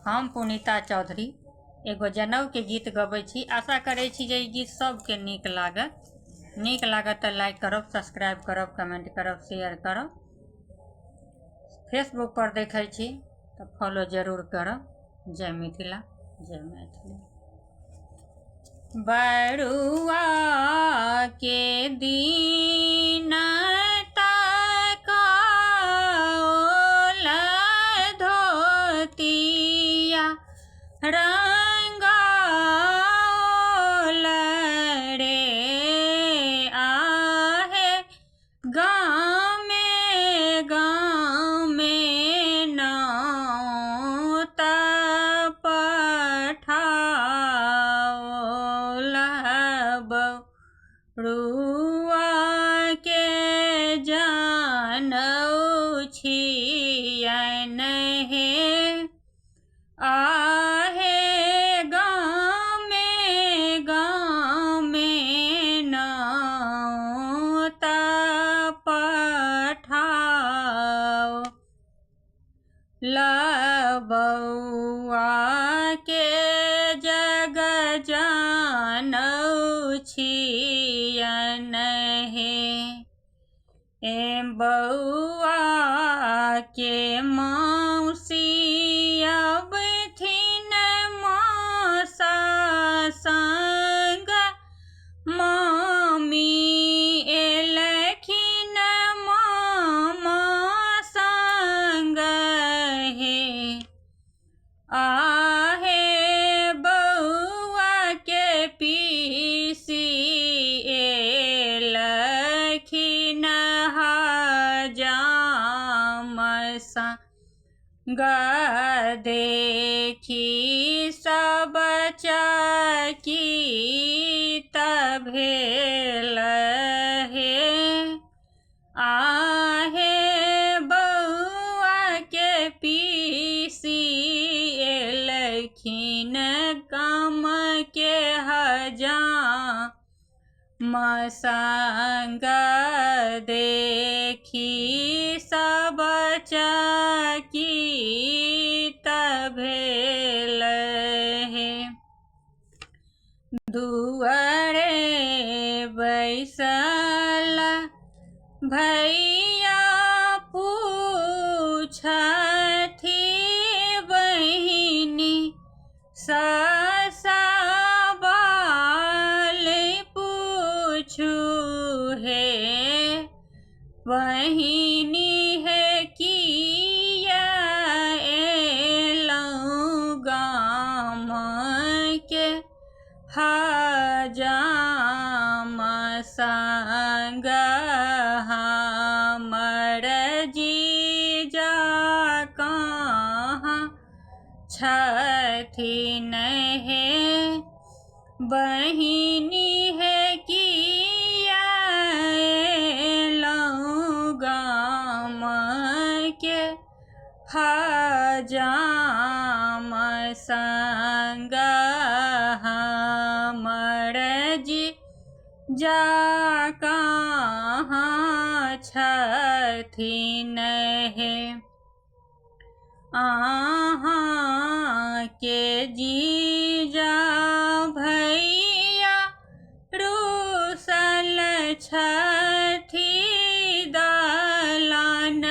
हम पुनीता चौधरी एगो जनऊ के गीत गबै छी। आशा करै छी जे ई गीत सबके नीक लागत तो लाइक करब, सब्सक्राइब करब, कमेंट करब, शेयर करब। फेसबुक पर देखै छी तो फॉलो जरूर करब। जय मिथिला, जय मैथिली। बरुआ के दीन रंगाओल रे आहे गाँव में नौत पठाओल बरुआ के जनऊ छियन हे आहे गाँव में नौत पठाओ बउआ के जग जनऊ छियन हे बउआ के मौसी संग मामी एलखिन मामा संग हे आहे बउआ के पीसी एलखिन हजाम संग देखी सब चकित भेल हे आहे बउआ के पीसी एलखिन काम के हजाम संग देखी सब चकित भेल हे दुआरे बैसल भैया पूछथि बहिनी सवाल पूछू हे बहिनी है किया एलौं गाम के हजाम संग हमर जीजा कहाँ छथिन हे बहिनी है किया एलौं गाम के हजाम संग हमर जीजा कहाँ छथिन हे अहाँ के जीजा भैया रुसल छथि दलान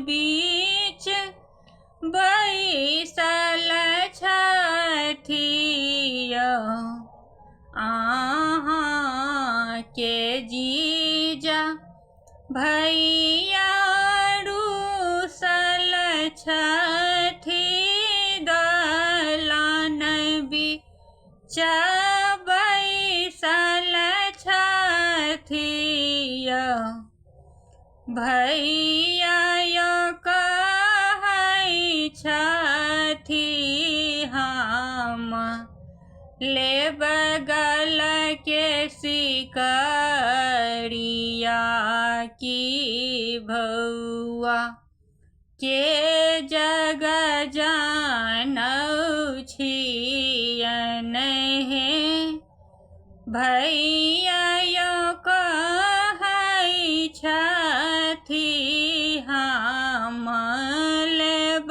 बीच बैसल छथि अहाँ के जीजा भैया रुसल छथि दलान बीच बैसल छथि भैया कहै छथि हम लेब गल के सिकरिया की भौआ के जग जनऊ छियन हे भैया कहै छथि हम लेब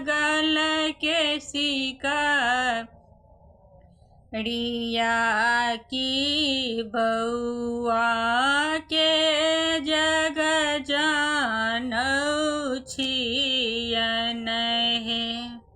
गल के सिका रिया की बउआ के जग जानौ छियन हे।